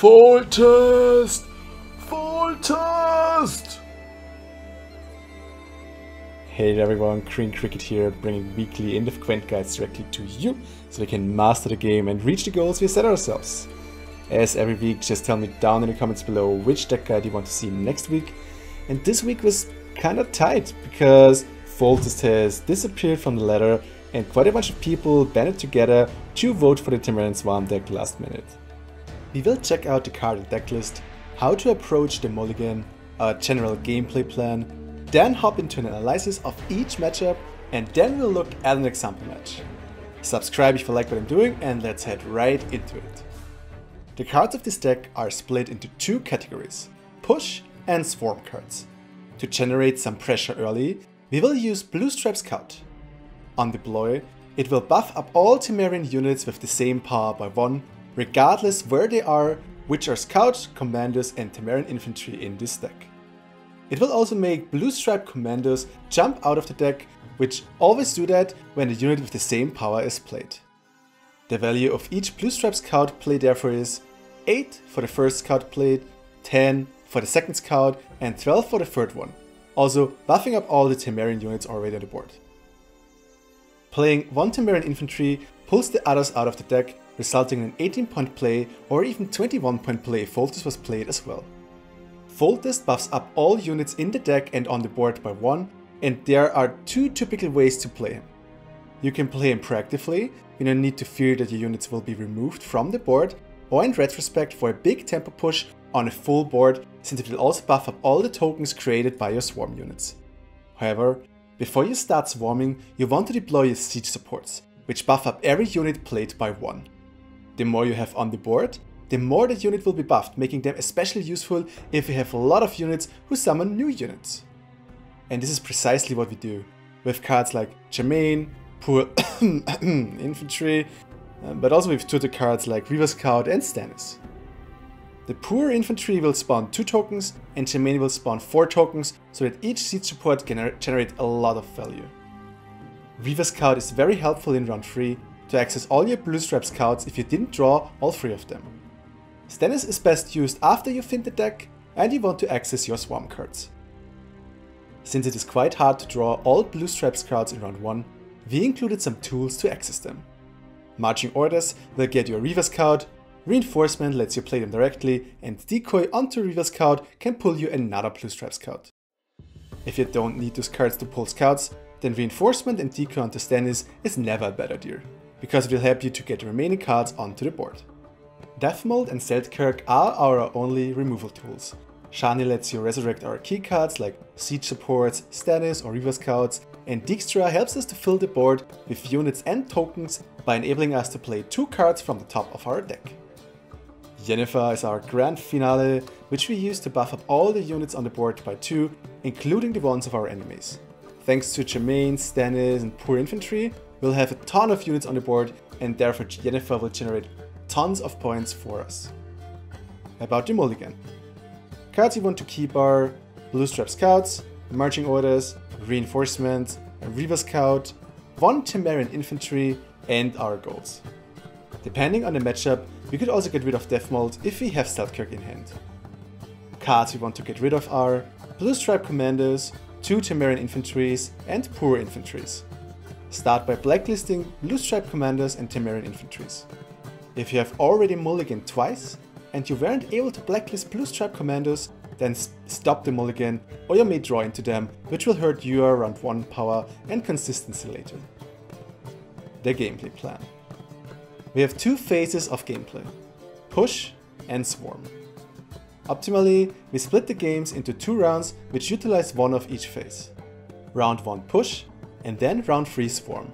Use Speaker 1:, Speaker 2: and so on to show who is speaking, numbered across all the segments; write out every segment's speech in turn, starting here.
Speaker 1: Foltest! Foltest! Hey there everyone, Green Cricket here, bringing weekly in-depth Gwent guides directly to you, so we can master the game and reach the goals we set ourselves. As every week, just tell me down in the comments below which deck guide you want to see next week. And this week was kinda tight, because Foltest has disappeared from the ladder, and quite a bunch of people banded together to vote for the Temerian Swarm deck last minute. We will check out the card and deck list, how to approach the mulligan, a general gameplay plan, then hop into an analysis of each matchup, and then we'll look at an example match. Subscribe if you like what I'm doing, and let's head right into it. The cards of this deck are split into two categories, push and swarm cards. To generate some pressure early, we will use Blue Stripe Scout. On deploy, it will buff up all Temerian units with the same power by 1, regardless where they are, which are Scout, Commandos and Temerian Infantry in this deck. It will also make Blue Stripe Commandos jump out of the deck, which always do that when the unit with the same power is played. The value of each Blue Stripe Scout play therefore is 8 for the first Scout played, 10 for the second Scout and 12 for the third one, also buffing up all the Temerian units already on the board. Playing one Temerian Infantry pulls the others out of the deck, resulting in an 18-point play or even 21-point play if Foltest was played as well. Foltest buffs up all units in the deck and on the board by 1, and there are two typical ways to play him. You can play him proactively, when you need to fear that your units will be removed from the board, or in retrospect for a big tempo push on a full board, since it will also buff up all the tokens created by your swarm units. However, before you start swarming, you want to deploy your siege supports, which buff up every unit played by 1. The more you have on the board, the more that unit will be buffed, making them especially useful if you have a lot of units who summon new units. And this is precisely what we do, with cards like Germain Poor Infantry, but also with tutor cards like Reaver Scout and Stannis. The Poor Infantry will spawn 2 tokens and Germain will spawn 4 tokens, so that each siege support can generate a lot of value. Reaver Scout is very helpful in round 3 to access all your Blue Stripe Scouts if you didn't draw all 3 of them. Stannis is best used after you fin the deck and you want to access your swarm cards. Since it is quite hard to draw all Blue Stripe Scouts in round 1, we included some tools to access them. Marching Orders will get you a Reaver Scout, Reinforcement lets you play them directly, and Decoy onto Reaver Scout can pull you another Blue Stripe Scout. If you don't need those cards to pull Scouts, then Reinforcement and Decoy onto Stannis is never a bad idea, because it will help you to get the remaining cards onto the board. Deathmold and Seltkirk are our only removal tools. Shani lets you resurrect our key cards like Siege Supports, Stannis or Reaver Scouts, and Dijkstra helps us to fill the board with units and tokens by enabling us to play 2 cards from the top of our deck. Yennefer is our grand finale, which we use to buff up all the units on the board by 2, including the ones of our enemies. Thanks to Germain, Stannis and Poor Infantry, we'll have a ton of units on the board, and therefore Yennefer will generate tons of points for us. About the mulligan. Cards we want to keep are Blue Stripe Scouts, Marching Orders, Reinforcement, a Reaver Scout, 1 Temerian Infantry, and our goals. Depending on the matchup, we could also get rid of Deathmold if we have Seltkirk in hand. Cards we want to get rid of are Blue Stripe Commandos, 2 Temerian Infantries, and Poor Infantries. Start by blacklisting Blue Stripe Commandos and Temerian Infantries. If you have already mulliganed twice, and you weren't able to blacklist Blue Stripe Commandos, then stop the mulligan or you may draw into them, which will hurt your round 1 power and consistency later. The gameplay plan. We have 2 phases of gameplay, push and swarm. Optimally, we split the games into 2 rounds which utilize 1 of each phase. Round 1 push and then round 3 swarm.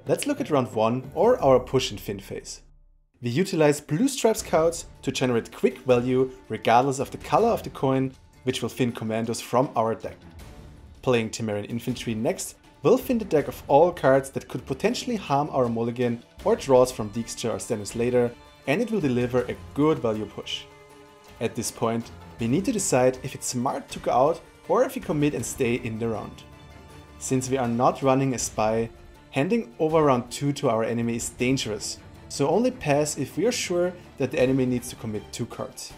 Speaker 1: Let's look at round 1 or our push and fin phase. We utilize Blue Stripe Scouts to generate quick value regardless of the color of the coin, which will fin commandos from our deck. Playing Temerian Infantry next will fin the deck of all cards that could potentially harm our mulligan or draws from Dijkstra or Stannis later, and it will deliver a good value push. At this point, we need to decide if it's smart to go out or if we commit and stay in the round. Since we are not running a spy, handing over round 2 to our enemy is dangerous, so only pass if we are sure that the enemy needs to commit 2 cards.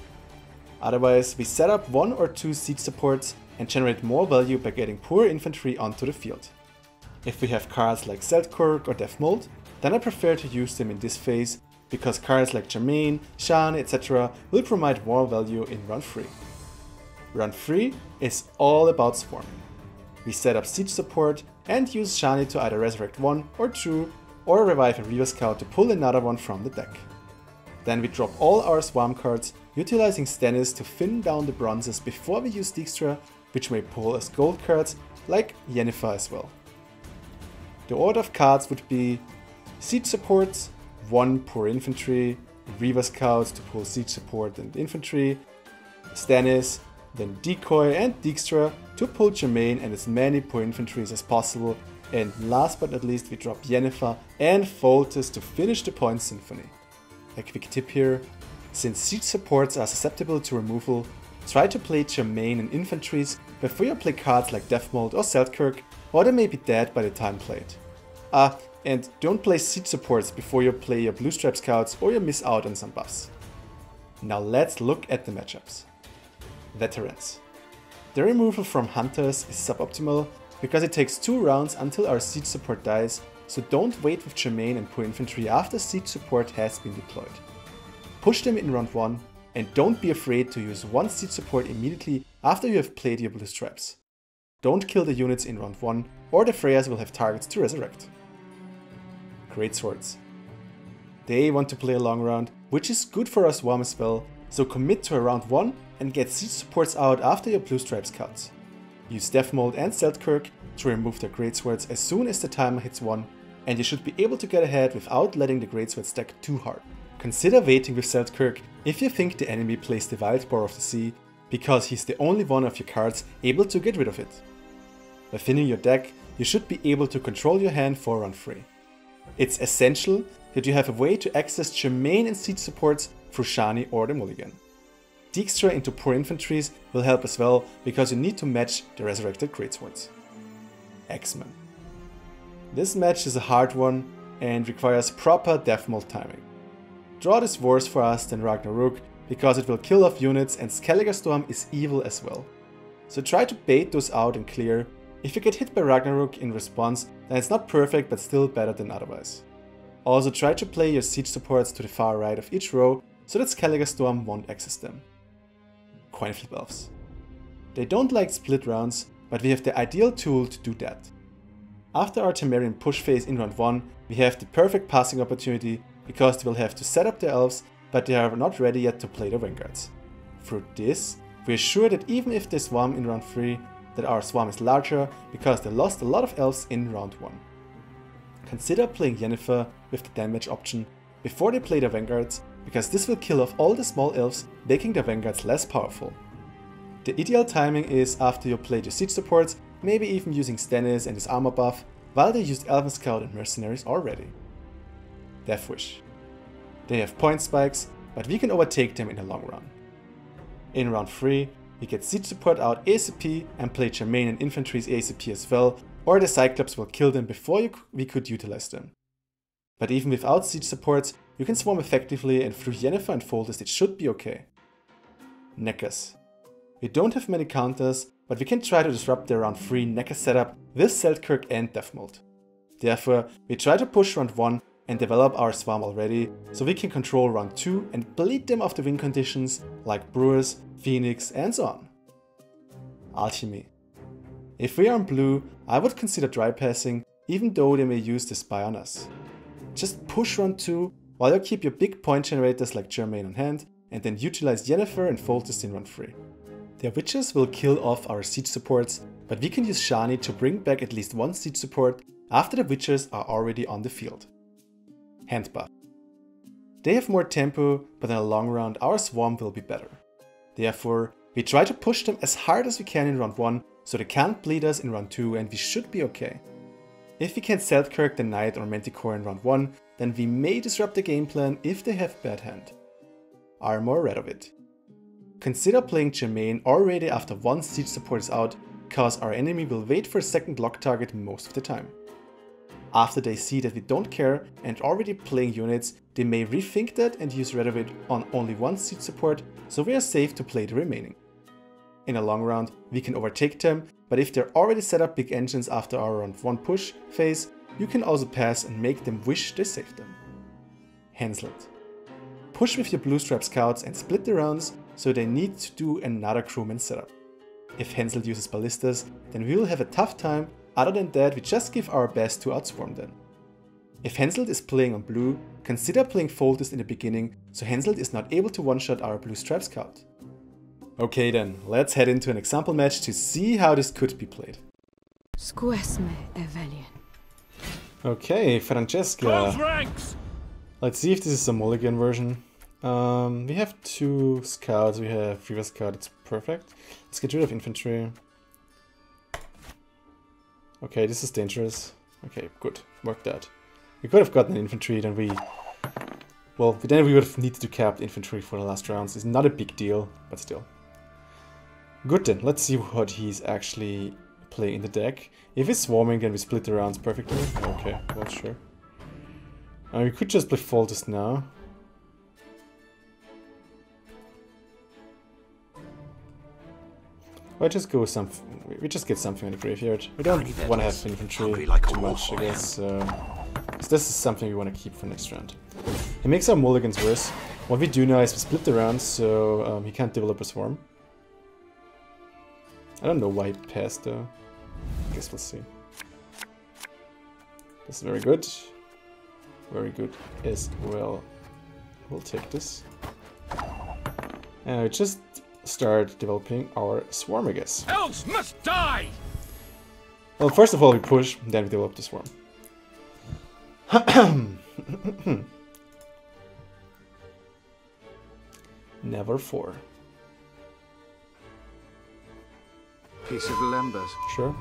Speaker 1: Otherwise, we set up 1 or 2 siege supports and generate more value by getting poor infantry onto the field. If we have cards like Seltkirk or Deathmold, then I prefer to use them in this phase, because cards like Germain, Shani, etc. will provide more value in run 3. Run 3 is all about swarming. We set up siege support and use Shani to either resurrect 1 or 2 or revive a Reaver Scout to pull another one from the deck. Then we drop all our swarm cards, utilizing Stannis to thin down the bronzes before we use Dijkstra, which may pull us gold cards like Yennefer as well. The order of cards would be siege supports, 1 poor infantry, Reaver Scouts to pull siege support and infantry, Stannis, then Decoy and Dijkstra to pull Germain and as many poor infantries as possible, and last but not least we drop Yennefer and Foltest to finish the point symphony. A quick tip here, since siege supports are susceptible to removal, try to play Germain and infantries before you play cards like Deathmold or Seltkirk, or they may be dead by the time played. And don't play siege supports before you play your blue stripe scouts or you miss out on some buffs. Now let's look at the matchups. Veterans. The removal from Hunters is suboptimal because it takes 2 rounds until our siege support dies, so don't wait with Germain and poor infantry after siege support has been deployed. Push them in round 1 and don't be afraid to use 1 siege support immediately after you have played your blue stripes. Don't kill the units in round 1 or the Freyas will have targets to resurrect. Greatswords. They want to play a long round, which is good for our swarm as well, so commit to a round 1 and get siege supports out after your blue stripes cuts. Use Deathmold and Seltkirk to remove their greatswords as soon as the timer hits 1, and you should be able to get ahead without letting the greatsword stack too hard. Consider waiting with Seltkirk if you think the enemy plays the Wild Boar of the Sea, because he's the only one of your cards able to get rid of it. By thinning your deck, you should be able to control your hand for run 3. It's essential that you have a way to access Germain and siege supports through Shani or the Mulligan. Dijkstra into poor infantries will help as well, because you need to match the resurrected greatswords. AXEMEN. This match is a hard one and requires proper Deathmold timing. Draw is worse for us than Ragnarok because it will kill off units and Skelliger Storm is evil as well. So try to bait those out and clear. If you get hit by Ragnarok in response, then it's not perfect but still better than otherwise. Also try to play your siege supports to the far right of each row so that Skelliger Storm won't access them. COINFLIP elves. They don't like split rounds, but we have the ideal tool to do that. After our Temerian push phase in round 1, we have the perfect passing opportunity because they will have to set up their elves, but they are not ready yet to play their vanguards. Through this, we are sure that even if they swarm in round 3, that our swarm is larger because they lost a lot of elves in round 1. Consider playing Yennefer with the damage option before they play their vanguards, because this will kill off all the small elves, making their vanguards less powerful. The ideal timing is after you played your siege supports, maybe even using Stannis and his armor buff, while they used Elven Scout and Mercenaries already. DEATHWISH. They have point spikes, but we can overtake them in the long run. In round 3, we get siege support out ASAP and play Germain and infantry's ASAP as well, or the Cyclops will kill them before we could utilize them. But even without siege supports, you can swarm effectively, and through Yennefer and Foltest it should be okay. Neckers. We don't have many counters, but we can try to disrupt their round 3 Necker setup with Seltkirk and Deathmold. Therefore, we try to push round 1 and develop our swarm already, so we can control round 2 and bleed them off the win conditions like Brewers, Phoenix and so on. Alchemy. If we are in blue, I would consider dry passing, even though they may use the spy on us. Just push round 2 while you keep your big point generators like Germain on hand, and then utilize Yennefer and Foltest in round 3. Their witches will kill off our siege supports, but we can use Shani to bring back at least 1 siege support after the witches are already on the field. HANDBUFF. They have more tempo, but in a long round our swarm will be better. Therefore, we try to push them as hard as we can in round 1, so they can't bleed us in round 2 and we should be okay. If we can Seltkirk the Knight or Manticore in round 1, then we may disrupt the game plan if they have bad hand. ARMOUR RADOVID. Consider playing Germain already after 1 siege support is out, cause our enemy will wait for a second lock target most of the time. After they see that we don't care and already playing units, they may rethink that and use RADOVID on only one siege support, so we are safe to play the remaining. In a long round, we can overtake them, but if they're already set up big engines after our round 1 push phase, you can also pass and make them wish they saved them. HENSELT. Push with your blue stripe scouts and split the rounds, so they need to do another crewman setup. If HENSELT uses ballistas, then we will have a tough time. Other than that, we just give our best to outswarm them. If HENSELT is playing on blue, consider playing Foltest in the beginning, so HENSELT is not able to one-shot our blue stripe scout. Okay then, let's head into an example match to see how this could be played. Okay, Francesca. Let's see if this is a mulligan version. We have 2 scouts, we have Reaver Scout, it's perfect. Let's get rid of infantry. Okay, this is dangerous. Okay, good, worked out. We could have gotten infantry, then we... Well, then we would have needed to cap infantry for the last rounds. It's not a big deal, but still. Good then, let's see what he's actually playing in the deck. If he's swarming, then we split the rounds perfectly. Okay, well, sure. We could just play Foltest now. Or just go something. We just get something in the graveyard. We don't want to have infantry too much, I guess. So this is something we want to keep for next round. It makes our mulligans worse. What we do now is we split the rounds, so he can't develop a swarm. I don't know why he passed though. I guess we'll see. This is very good. Very good as well. We'll take this. And we just start developing our swarm, I guess.
Speaker 2: Elves must die!
Speaker 1: Well, first of all we push, then we develop the swarm. Never 4.
Speaker 3: Piece of lembas.
Speaker 1: Sure.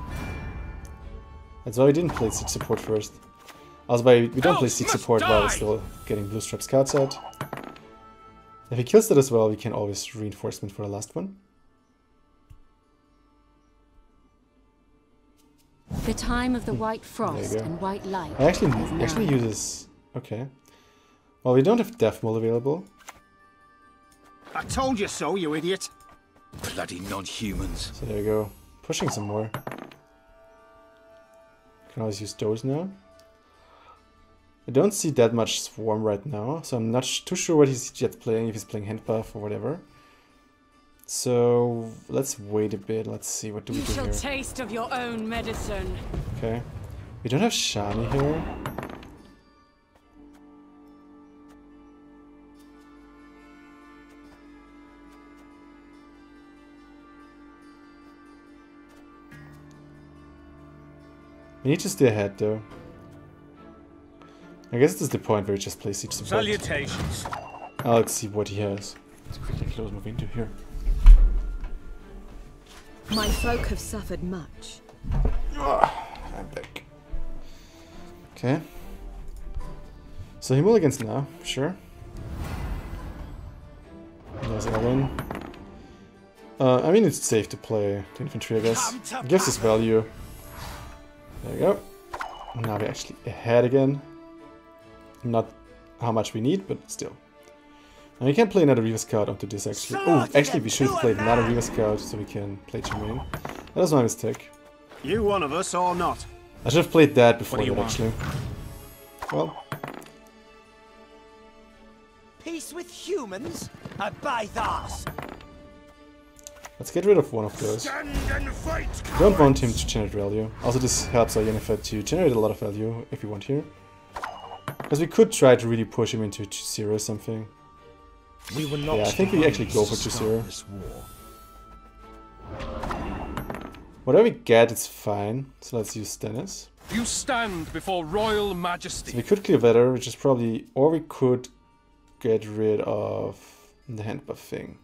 Speaker 1: That's why we didn't play siege support first. Also, why we don't play siege support while we're still getting blue stripe scouts out. If he kills that as well, we can always reinforcement for the last one.
Speaker 4: The time of the white frost and white light.
Speaker 1: I actually uses... Okay. Well, we don't have Death Mull available.
Speaker 3: I told you so, you idiot!
Speaker 2: Bloody non-humans.
Speaker 1: So there you go. Pushing some more. Can always use those now. I don't see that much swarm right now, so I'm not too sure what he's yet playing, if he's playing HANDBUFF or whatever. So let's wait a bit, let's see, what do we do here?
Speaker 4: You shall taste of your own medicine.
Speaker 1: Okay. We don't have Shani here. We need to stay ahead though. I guess this is the point where we just play siege support.
Speaker 2: Salutations.
Speaker 1: Let's see what he has. Let's quickly close my window here.
Speaker 4: My folk have suffered much.
Speaker 1: I'm back. Okay. So he mulligans now, sure. There's Ellen. I mean, it's safe to play the infantry, I guess. It gives us value. There we go. Now we're actually ahead again. Not how much we need, but still. And we can play another Reaver Scout onto this actually. Oh, actually we should have played another Reaver Scout so we can play Germain. That was my mistake.
Speaker 3: You one of us or not?
Speaker 1: I should have played that before that actually. Well.
Speaker 5: Peace with humans? I buy that.
Speaker 1: Let's get rid of one of those. Don't want him to generate value. Also this helps our Yennefer to generate a lot of value if we want here. Because we could try to really push him into 2-0 or something.
Speaker 5: We were not
Speaker 1: I think we actually go for 2-0. Whatever we get, it's fine. So let's use Stennis.
Speaker 2: You stand before royal majesty.
Speaker 1: So we could clear Vetter, which is probably... Or we could get rid of the HANDBUFF thing.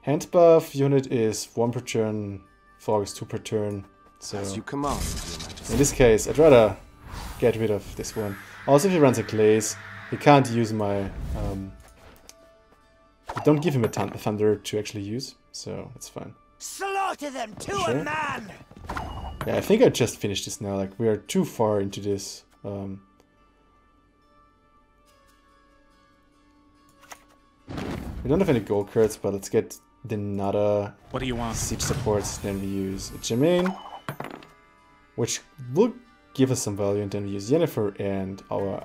Speaker 1: HANDBUFF unit is 1 per turn, fog is 2 per turn. So
Speaker 3: As you command,
Speaker 1: in this case, I'd rather get rid of this one. Also, if he runs a Glaze, he can't use my... I don't give him a Thunder to actually use, so it's fine.
Speaker 5: slaughter them to
Speaker 1: Sure.
Speaker 5: a man.
Speaker 1: Yeah, I think I just finished this now. Like, we are too far into this. We don't have any gold cards, but let's get the Nada
Speaker 6: What do you want?
Speaker 1: siege supports. Then we use Germain, which will give us some value, and then we use Yennefer and our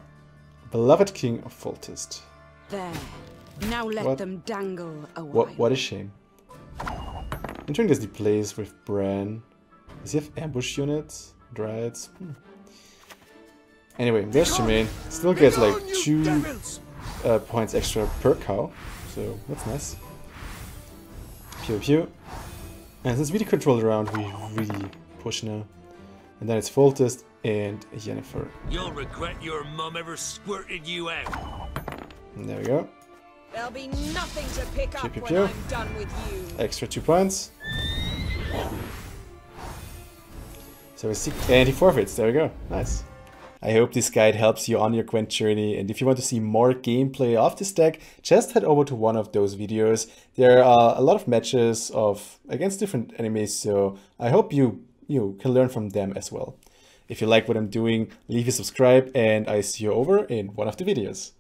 Speaker 1: beloved King of Foltest.
Speaker 7: There. Now let
Speaker 1: What?
Speaker 7: them dangle a while.
Speaker 1: What a shame. Entering this plays with Bran. Does he have ambush units? Dryads? Anyway, there's Germain. Still gets like 2 points extra per cow. So that's nice. Pew pew. And since we control the round, we really push now. And then it's Foltest and Yennefer.
Speaker 8: You'll regret your mum ever squirted you out.
Speaker 1: And there we go.
Speaker 7: There'll be nothing to pick up
Speaker 1: pew,
Speaker 7: when
Speaker 1: pew.
Speaker 7: I'm done with you.
Speaker 1: Extra 2 points. So we see, and he forfeits. There we go. Nice. I hope this guide helps you on your Gwent journey, and if you want to see more gameplay of this deck, just head over to one of those videos. There are a lot of matches against different enemies, so I hope you can learn from them as well. If you like what I'm doing, leave a subscribe, and I see you over in one of the videos.